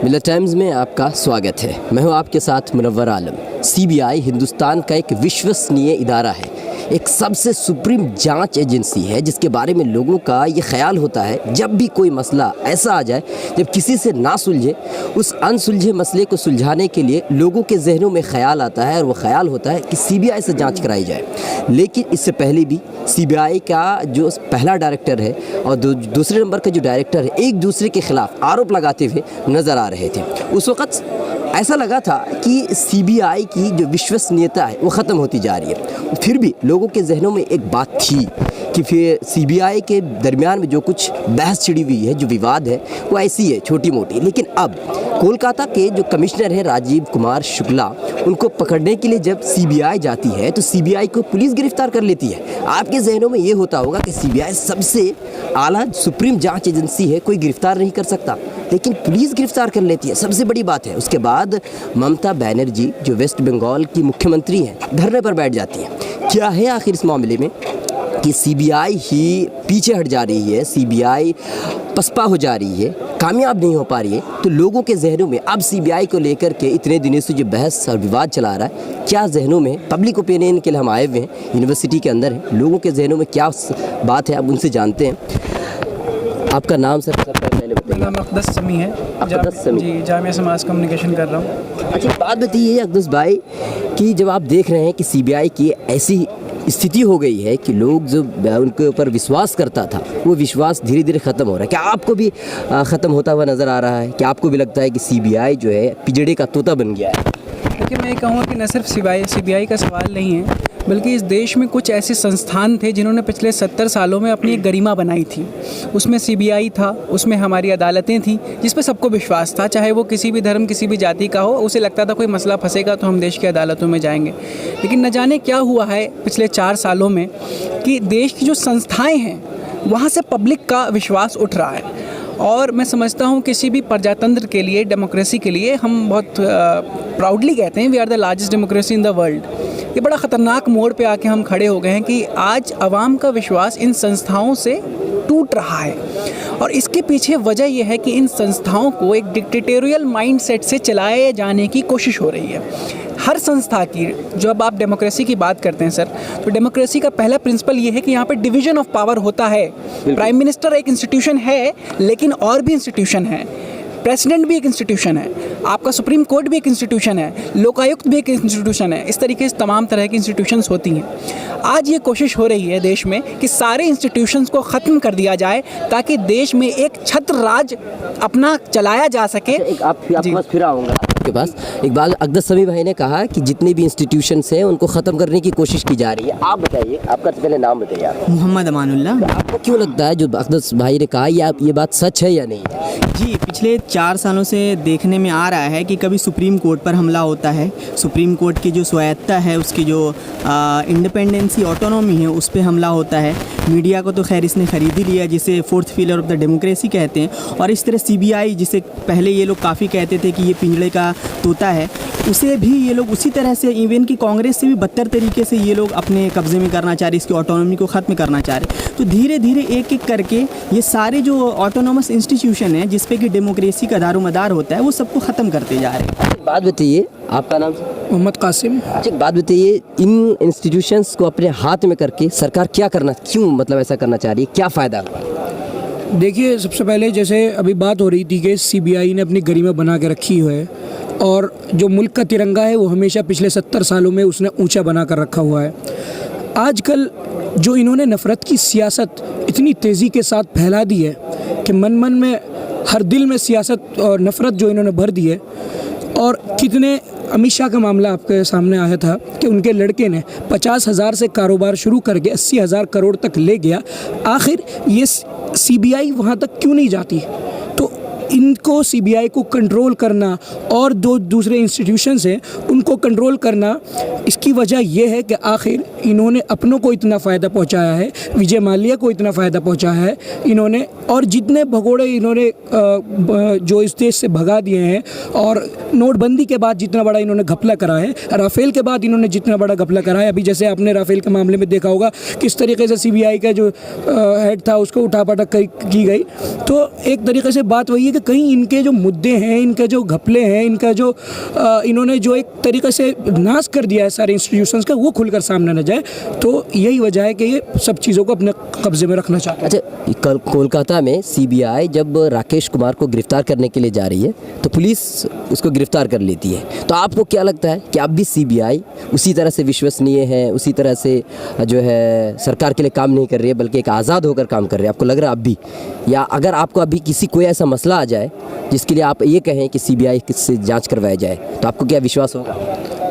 मिलत टाइम्स में आपका स्वागत है। मैं हूं आपके साथ मुनव्वर आलम। सीबीआई हिंदुस्तान का एक विश्वसनीय इदारा है, एक सबसे सुप्रीम जांच एजेंसी है जिसके बारे में लोगों का ये ख्याल होता है जब भी कोई मसला ऐसा आ जाए जब किसी से ना सुलझे, उस अनसुलझे मसले को सुलझाने के लिए लोगों के जहनों में ख्याल आता है और वो ख्याल होता है कि सीबीआई से जांच कराई जाए। लेकिन इससे पहले भी सीबीआई का जो पहला डायरेक्टर है और दूसरे नंबर का जो डायरेक्टर है एक दूसरे के खिलाफ आरोप लगाते हुए नज़र आ रहे थे। उस वक़्त ऐसा लगा था कि सीबीआई की जो विश्वसनीयता है वो ख़त्म होती जा रही है। फिर भी लोगों के जहनों में एक बात थी कि फिर सीबीआई के दरमियान में जो कुछ बहस छिड़ी हुई है, जो विवाद है, वो ऐसी है छोटी मोटी। लेकिन अब कोलकाता के जो कमिश्नर हैं राजीव कुमार शुक्ला, उनको पकड़ने के लिए जब सीबीआई जाती है तो सीबीआई को पुलिस गिरफ्तार कर लेती है। आपके जहनों में ये होता होगा कि सीबीआई सबसे आला सुप्रीम जांच एजेंसी है, कोई गिरफ्तार नहीं कर सकता, लेकिन पुलिस गिरफ्तार कर लेती है, सबसे बड़ी बात है। उसके बाद ममता बनर्जी जो वेस्ट बंगाल की मुख्यमंत्री हैं, धरने पर बैठ जाती हैं। क्या है आखिर इस मामले में कि सीबीआई ही पीछे हट जा रही है, सीबीआई पसपा हो जा रही है, कामयाब नहीं हो पा रही है। तो लोगों के जहनों में अब सीबीआई को लेकर के इतने दिनों से जो बहस और विवाद चला रहा है, क्या जहनों में पब्लिक ओपिनियन के लिए हम आए हुए हैं, यूनिवर्सिटी के अंदर है, लोगों के जहनों में क्या बात है, अब उनसे जानते हैं। आपका नाम सर पहले बताइए। नाम अक़दस समी है। अक़दस समी जी, जामिया से मास कम्युनिकेशन कर रहा हूँ। अच्छा, बात बताइए अक़दस भाई कि जब आप देख रहे हैं कि सीबीआई की ऐसी स्थिति हो गई है कि लोग जो उनके ऊपर विश्वास करता था वो विश्वास धीरे धीरे ख़त्म हो रहा है, क्या आपको भी ख़त्म होता हुआ नज़र आ रहा है? क्या आपको भी लगता है कि सीबीआई जो है पिंजड़े का तोता बन गया है? देखिए, मैं ये कहूँगा कि न सिर्फ सीबीआई का सवाल नहीं है, बल्कि इस देश में कुछ ऐसे संस्थान थे जिन्होंने पिछले 70 सालों में अपनी एक गरिमा बनाई थी। उसमें सीबीआई था, उसमें हमारी अदालतें थीं जिस पे सबको विश्वास था, चाहे वो किसी भी धर्म किसी भी जाति का हो। उसे लगता था कोई मसला फंसेगा तो हम देश की अदालतों में जाएंगे। लेकिन न जाने क्या हुआ है पिछले 4 सालों में कि देश की जो संस्थाएँ हैं वहाँ से पब्लिक का विश्वास उठ रहा है। और मैं समझता हूँ किसी भी प्रजातंत्र के लिए, डेमोक्रेसी के लिए, हम बहुत प्राउडली कहते हैं we are the largest democracy in the world. ये बड़ा ख़तरनाक मोड़ पे आके हम खड़े हो गए हैं कि आज आवाम का विश्वास इन संस्थाओं से टूट रहा है। और इसके पीछे वजह यह है कि इन संस्थाओं को एक डिक्टेटोरियल माइंडसेट से चलाए जाने की कोशिश हो रही है। हर संस्था की, जब आप डेमोक्रेसी की बात करते हैं सर, तो डेमोक्रेसी का पहला प्रिंसिपल ये है कि यहाँ पे डिवीजन ऑफ पावर होता है। प्राइम मिनिस्टर एक इंस्टीट्यूशन है, लेकिन और भी इंस्टीट्यूशन है। प्रेसिडेंट भी एक इंस्टीट्यूशन है, आपका सुप्रीम कोर्ट भी एक इंस्टीट्यूशन है, लोकायुक्त भी एक इंस्टीट्यूशन है। इस तरीके से तमाम तरह की इंस्टीट्यूशंस होती हैं। आज ये कोशिश हो रही है देश में कि सारे इंस्टीट्यूशंस को ख़त्म कर दिया जाए ताकि देश में एक छत्र राज अपना चलाया जा सके। आपके पास फिर आऊँगा आपके पास। एक बात अक़दस समी भाई ने कहा कि जितने भी इंस्टीट्यूशंस हैं उनको ख़त्म करने की कोशिश की जा रही है। आप बताइए, आपका पहले नाम बताइए आप। मोहम्मद अमानुल्लाह। आपको क्यों लगता है जो अक़दस भाई ने कहा ये बात सच है या नहीं? जी, पिछले 4 सालों से देखने में आ रहा है कि कभी सुप्रीम कोर्ट पर हमला होता है, सुप्रीम कोर्ट की जो स्वायत्ता है, उसकी जो इंडिपेंडेंसी, ऑटोनॉमी है, उस पर हमला होता है। मीडिया को तो खैर इसने ख़रीद ही लिया, जिसे 4th pillar of the democracy कहते हैं। और इस तरह सीबीआई, जिसे पहले ये लोग काफ़ी कहते थे कि ये पिंजड़े का तोता है, उसे भी ये लोग उसी तरह से, इवन कि कांग्रेस से भी बदतर तरीके से ये लोग अपने कब्ज़े में करना चाह रहे, इसकी ऑटोनॉमी को ख़त्म करना चाह रहे। तो धीरे धीरे एक एक करके ये सारे जो ऑटोनॉमस इंस्टीट्यूशन हैं जिस पे कि डेमोक्रेसी का दारोमदार होता है, वो सबको ख़त्म करते जा रहे हैं। बात बताइए, आपका नाम? मोहम्मद कासिम। अच्छा, बात बताइए, इन इंस्टीट्यूशंस को अपने हाथ में करके सरकार क्या करना, क्यों मतलब ऐसा करना चाह रही है, क्या फ़ायदा? देखिए, सबसे पहले जैसे अभी बात हो रही थी कि सीबीआई ने अपनी गरिमा बना के रखी है और जो मुल्क का तिरंगा है वो हमेशा पिछले 70 सालों में उसने ऊंचा बना कर रखा हुआ है। आजकल जो इन्होंने नफ़रत की सियासत इतनी तेज़ी के साथ फैला दी है कि मन मन में, हर दिल में सियासत और नफ़रत जो इन्होंने भर दी है। और कितने, अमित शाह का मामला आपके सामने आया था कि उनके लड़के ने 50,000 से कारोबार शुरू करके 80,000 करोड़ तक ले गया। आखिर ये सीबीआई वहाँ तक क्यों नहीं जाती? तो इनको, सीबीआई को कंट्रोल करना और जो दूसरे इंस्टीट्यूशंस हैं उनको कंट्रोल करना, इसकी वजह यह है कि आखिर इन्होंने अपनों को इतना फ़ायदा पहुंचाया है, विजय माल्या को इतना फ़ायदा पहुंचाया है इन्होंने, और जितने भगोड़े इन्होंने जो इस देश से भगा दिए हैं, और नोटबंदी के बाद जितना बड़ा इन्होंने घपला करा है, राफेल के बाद इन्होंने जितना बड़ा घपला करा है, अभी जैसे आपने राफेल के मामले में देखा होगा किस तरीके से सीबीआई का जो हेड था उसको उठापटक की गई। तो एक तरीके से बात वही है कि न कहीं इनके जो मुद्दे हैं, इनके जो घपले हैं, इनका जो इन्होंने जो एक तरीक़े से नाश कर दिया है सारे इंस्टीट्यूशंस का, वो खुलकर सामने न जाए। तो यही वजह है कि ये सब चीज़ों को अपने कब्जे में रखना चाहते हैं। अच्छा, कल कोलकाता में सीबीआई जब राकेश कुमार को गिरफ्तार करने के लिए जा रही है तो पुलिस उसको गिरफ्तार कर लेती है। तो आपको क्या लगता है कि अब भी सीबीआई उसी तरह से विश्वसनीय है, उसी तरह से जो है सरकार के लिए काम नहीं कर रही है, बल्कि एक आज़ाद होकर काम कर रही है? आपको लग रहा है अब भी, या अगर आपको अभी किसी कोई ऐसा मसला आ जाए जिसके लिए आप ये कहें कि सीबीआई किससे जांच करवाया जाए, तो आपको क्या विश्वास होगा?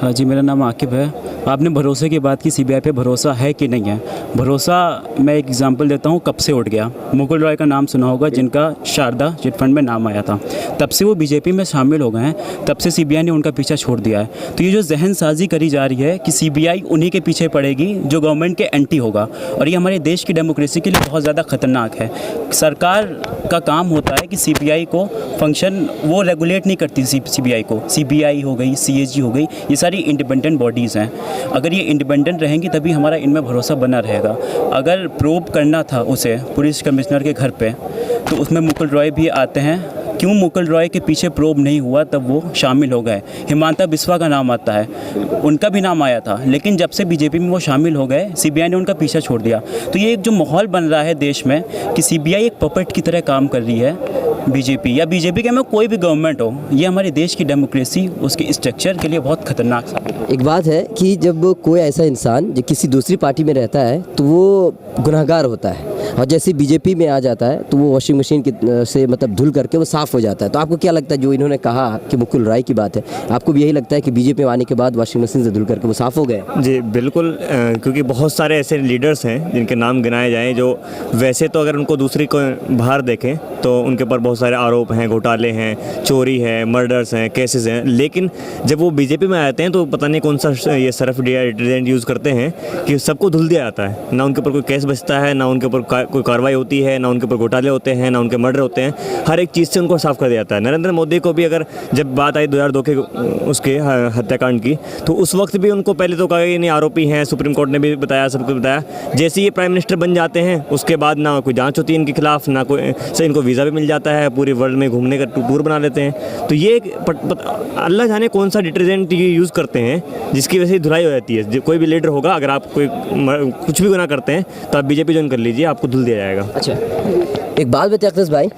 हाँ जी, मेरा नाम आकिब है। आपने भरोसे की बात की, सीबीआई पे भरोसा है कि नहीं है? भरोसा, मैं एक एग्जांपल देता हूँ, कब से उठ गया। मुकुल रॉय का नाम सुना होगा, जिनका शारदा चिटफंड में नाम आया था, तब से वो बीजेपी में शामिल हो गए हैं, तब से सीबीआई ने उनका पीछा छोड़ दिया है। तो ये जो जहन साजी करी जा रही है कि सीबीआई उन्हीं के पीछे पड़ेगी जो गवर्नमेंट के एंटी होगा, और ये हमारे देश की डेमोक्रेसी के लिए बहुत ज़्यादा ख़तरनाक है। सरकार का काम होता है कि सीबीआई को फंक्शन वो रेगुलेट नहीं करती। सीबीआई को, सीबीआई हो गई, सीएजी हो गई, ये सारी इंडिपेंडेंट बॉडीज़ हैं। अगर ये इंडिपेंडेंट रहेंगी तभी हमारा इनमें भरोसा बना रहेगा। अगर प्रोब करना था उसे पुलिस कमिश्नर के घर पे, तो उसमें मुकुल रॉय भी आते हैं। क्यों मुकुल रॉय के पीछे प्रोब नहीं हुआ तब वो शामिल हो गए? हिमांता बिस्वा का नाम आता है, उनका भी नाम आया था, लेकिन जब से बीजेपी में वो शामिल हो गए, सीबीआई ने उनका पीछा छोड़ दिया। तो ये एक जो माहौल बन रहा है देश में कि सीबीआई एक पपेट की तरह काम कर रही है बीजेपी, या बीजेपी के में कोई भी गवर्नमेंट हो, ये हमारे देश की डेमोक्रेसी, उसके स्ट्रक्चर के लिए बहुत खतरनाक साबित है। एक बात है कि जब कोई ऐसा इंसान जो किसी दूसरी पार्टी में रहता है तो वो गुनहगार होता है, और जैसे बीजेपी में आ जाता है तो वो वॉशिंग मशीन से मतलब धुल करके वो साफ़ हो जाता है। तो आपको क्या लगता है, जो इन्होंने कहा कि मुकुल राय की बात है, आपको भी यही लगता है कि बीजेपी में आने के बाद वॉशिंग मशीन से धुल करके वो साफ़ हो गए? जी बिल्कुल, क्योंकि बहुत सारे ऐसे लीडर्स हैं जिनके नाम गिनाए जाएँ, जो वैसे तो अगर उनको दूसरी को बाहर देखें तो उनके ऊपर बहुत सारे आरोप हैं, घोटाले हैं, चोरी है, मर्डर्स हैं, केसेस हैं, लेकिन जब वो बीजेपी में आते हैं तो पता नहीं कौन सा ये सर्फ डिटर्जेंट यूज़ करते हैं कि सबको धुल दिया जाता है। ना उनके ऊपर कोई केस बचता है, ना उनके ऊपर कोई कार्रवाई होती है, ना उनके ऊपर घोटाले होते हैं, ना उनके मर्डर होते हैं। हर एक चीज़ से उनको साफ कर दिया जाता है। नरेंद्र मोदी को भी अगर जब बात आई 2002 के उसके हत्याकांड की, तो उस वक्त भी उनको पहले तो कहा कि नहीं आरोपी हैं, सुप्रीम कोर्ट ने भी बताया, सबको बताया। जैसे ये प्राइम मिनिस्टर बन जाते हैं उसके बाद ना कोई जांच होती है इनके खिलाफ, ना कोई से इनको वीज़ा भी मिल जाता है, पूरे वर्ल्ड में घूमने का टूर बना लेते हैं। तो ये अल्लाह जाने कौन सा डिटर्जेंट ये यूज़ करते हैं जिसकी वजह से धुलाई हो जाती है। कोई भी लीडर होगा, अगर आप कोई कुछ भी गुनाह करते हैं तो आप बीजेपी ज्वाइन कर लीजिए, आपको धुल दिया जाएगा। अच्छा, एक बात बताइए अख्तर भाई,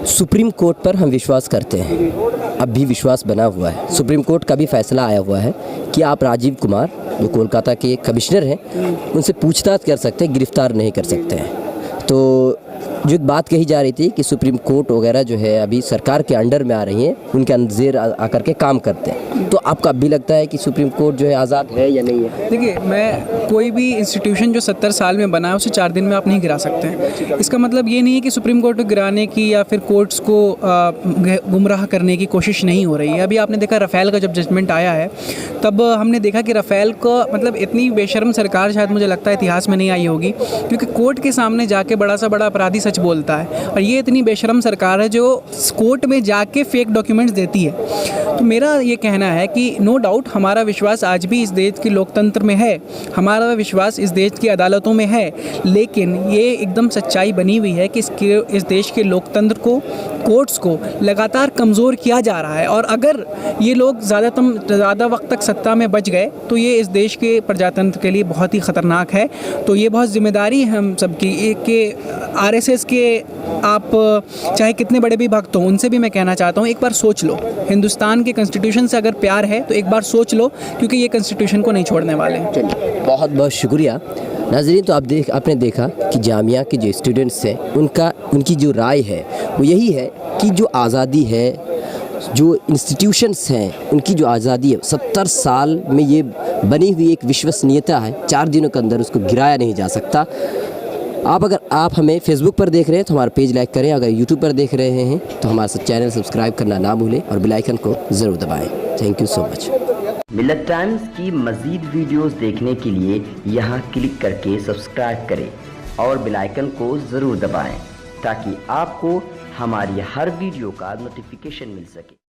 सुप्रीम कोर्ट पर हम विश्वास करते हैं, अब भी विश्वास बना हुआ है। सुप्रीम कोर्ट का भी फैसला आया हुआ है कि आप राजीव कुमार जो कोलकाता के कमिश्नर हैं उनसे पूछताछ कर सकते हैं, गिरफ्तार नहीं कर सकते हैं। तो जो एक बात कही जा रही थी कि सुप्रीम कोर्ट वगैरह जो है अभी सरकार के अंडर में आ रही हैं, उनके अंदर आकर के काम करते हैं, तो आपको अब भी लगता है कि सुप्रीम कोर्ट जो है आज़ाद है या नहीं है? देखिए, मैं कोई भी इंस्टीट्यूशन जो 70 साल में बना है उसे 4 दिन में आप नहीं गिरा सकते हैं। इसका मतलब ये नहीं है कि सुप्रीम कोर्ट को गिराने की या फिर कोर्ट्स को गुमराह करने की कोशिश नहीं हो रही है। अभी आपने देखा राफेल का जब जजमेंट आया है, तब हमने देखा कि राफेल को मतलब इतनी बेशर्म सरकार शायद मुझे लगता है इतिहास में नहीं आई होगी, क्योंकि कोर्ट के सामने जाके बड़ा सा बड़ा अपराधी सच बोलता है, और ये इतनी बेशर्म सरकार है जो कोर्ट में जाके फेक डॉक्यूमेंट्स देती है। तो मेरा ये कहना है कि नो डाउट हमारा विश्वास आज भी इस देश के लोकतंत्र में है, हमारा विश्वास इस देश की अदालतों में है, लेकिन ये एकदम सच्चाई बनी हुई है कि इस देश के लोकतंत्र को, कोर्ट्स को लगातार कमज़ोर किया जा रहा है। और अगर ये लोग ज़्यादा वक्त तक सत्ता में बच गए तो ये इस देश के प्रजातंत्र के लिए बहुत ही ख़तरनाक है। तो ये बहुत जिम्मेदारी है हम सबकी कि आरएसएस के आप चाहे कितने बड़े भी भक्त हों, उनसे भी मैं कहना चाहता हूँ, एक बार सोच लो, हिंदुस्तान के कॉन्स्टिट्यूशन से अगर प्यार है तो एक बार सोच लो, क्योंकि ये कॉन्स्टिट्यूशन को नहीं छोड़ने वाले हैं। चलिए, बहुत बहुत शुक्रिया नाज़रीन। तो आपने देखा कि जामिया के जो स्टूडेंट्स हैं उनकी जो राय है वो यही है कि जो आज़ादी है, जो इंस्टीट्यूशंस हैं उनकी जो आज़ादी है, 70 साल में ये बनी हुई एक विश्वसनीयता है, 4 दिनों के अंदर उसको गिराया नहीं जा सकता। अगर आप हमें फेसबुक पर देख रहे हैं तो हमारा पेज लाइक करें, अगर यूट्यूब पर देख रहे हैं तो हमारा चैनल सब्सक्राइब करना ना भूलें और बेल आइकन को ज़रूर दबाएं। Thank you so much. Millat times की मज़ीद वीडियोस देखने के लिए यहाँ क्लिक करके सब्सक्राइब करें और बेल आइकन को ज़रूर दबाएं ताकि आपको हमारी हर वीडियो का नोटिफिकेशन मिल सके।